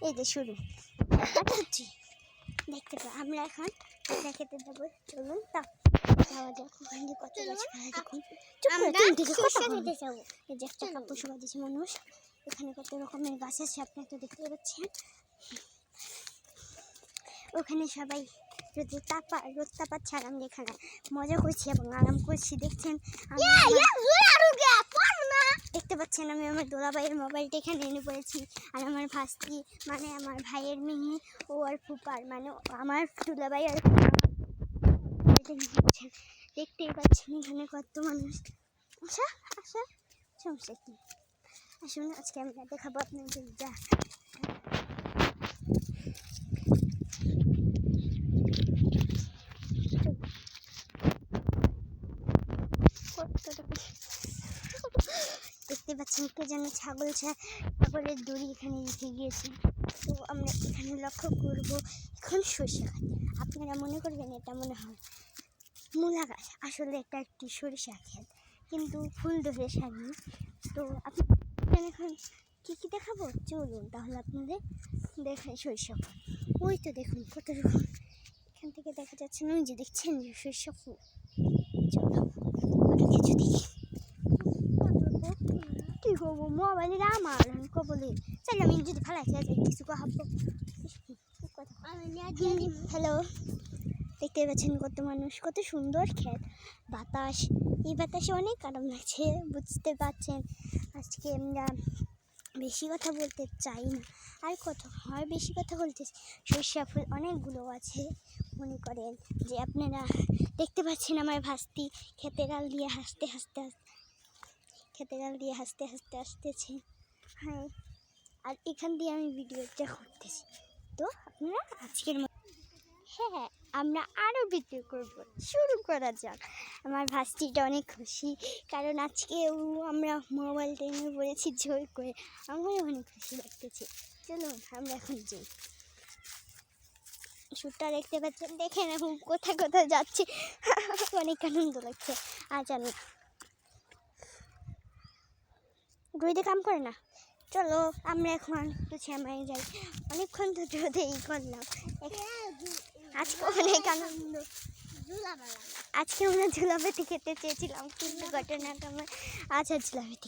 এই যে শুরু হচ্ছে দেখতে পাই। আমরা এখন খেতে যাবো, চলুন তা যাওয়া যাক। ওখানে কত গাছপালা দেখুন। এই যে একটা কাপড় শুকা দিচ্ছে মানুষ, এখানে কত রকমের গাছ আছে আপনারা তো দেখতে পাচ্ছেন। ওখানে সবাই রোদ তাপাচ্ছে আর আমরা এখানে মজা করছি এবং আরাম করছি। দেখছেন দেখতে পাচ্ছেন আমি আমার দোলাভাইয়ের মোবাইলটা এখানে এনে পড়েছি। আর আমার ভাস্তি মানে আমার ভাইয়ের মেয়ে ও আর ফুপার মানে আমার দোলাভাই আর দেখতেই পাচ্ছেন এখানে কত মানুষ। আচ্ছা আচ্ছা সমস্যা কি, আসুন আজকে আমি দেখাবো আপনাদের যা দেখতে পাচ্ছেন কে যেন ছাগলের দড়ি এখানে রেখে গিয়েছে। তো আমরা এখানে লক্ষ্য করবো এখন সরিষা গাছ। আপনারা মনে করবেন এটা মনে হয় মূলা গাছ, আসলে এটা একটি সরিষা ক্ষেত, কিন্তু ফুল ধরে সারি। তো আপনি এখন কী কী দেখাবো চলুন তাহলে আপনাদের দেখাই। সরিষা ফুল ওই তো দেখুন কত রকম, এখান থেকে দেখা যাচ্ছে না, ওই যে দেখছেন সরিষা ফুল। চলো কিছু দেখি কি করবো, মোবাইলের আমার আমি কবলে চাইলে আমি যদি ফেলাইতে যাই কিছু খাবো। হ্যালো, দেখতে পাচ্ছেন কত মানুষ, কত সুন্দর ক্ষেত, বাতাস, এই বাতাসে অনেক আরাম লাগছে। বুঝতে পারছেন আজকে আমরা বেশি কথা বলতে চাই না, আর কত হয় বেশি কথা বলতে। সরিষা ফুল অনেকগুলো আছে, মনে করেন যে আপনারা দেখতে পাচ্ছেন আমার ভাস্তি ক্ষেতের আল দিয়ে হাসতে আসতেছে। হ্যাঁ, আর এখান দিয়ে আমি ভিডিওটা করতেছি। তো আপনারা আজকের হ্যাঁ আমরা আরও ভিডিও করব, শুরু করা যাক। আমার ভাস্তিটা অনেক খুশি, কারণ আজকে আমরা মোবাইলটা নিয়ে বলেছি জোর করে, আমারও অনেক খুশি লাগতেছে। চলুন আমরা এখন যাই। শ্যুটটা দেখতে পাচ্ছেন, দেখেন এখন কোথায় যাচ্ছে, অনেক আনন্দ লাগছে। আর জানি রোদে কাম করে না, চলো আমরা এখন একটু শ্যামাই যাই। অনেকক্ষণ তো রোদেই করলাম, আজকে অনেক আনন্দ। আজকে আমরা ঝুলাপেটি খেতে চেয়েছিলাম, কিন্তু ঘটনাটা আমার আচ্ছা ঝুলাপেটি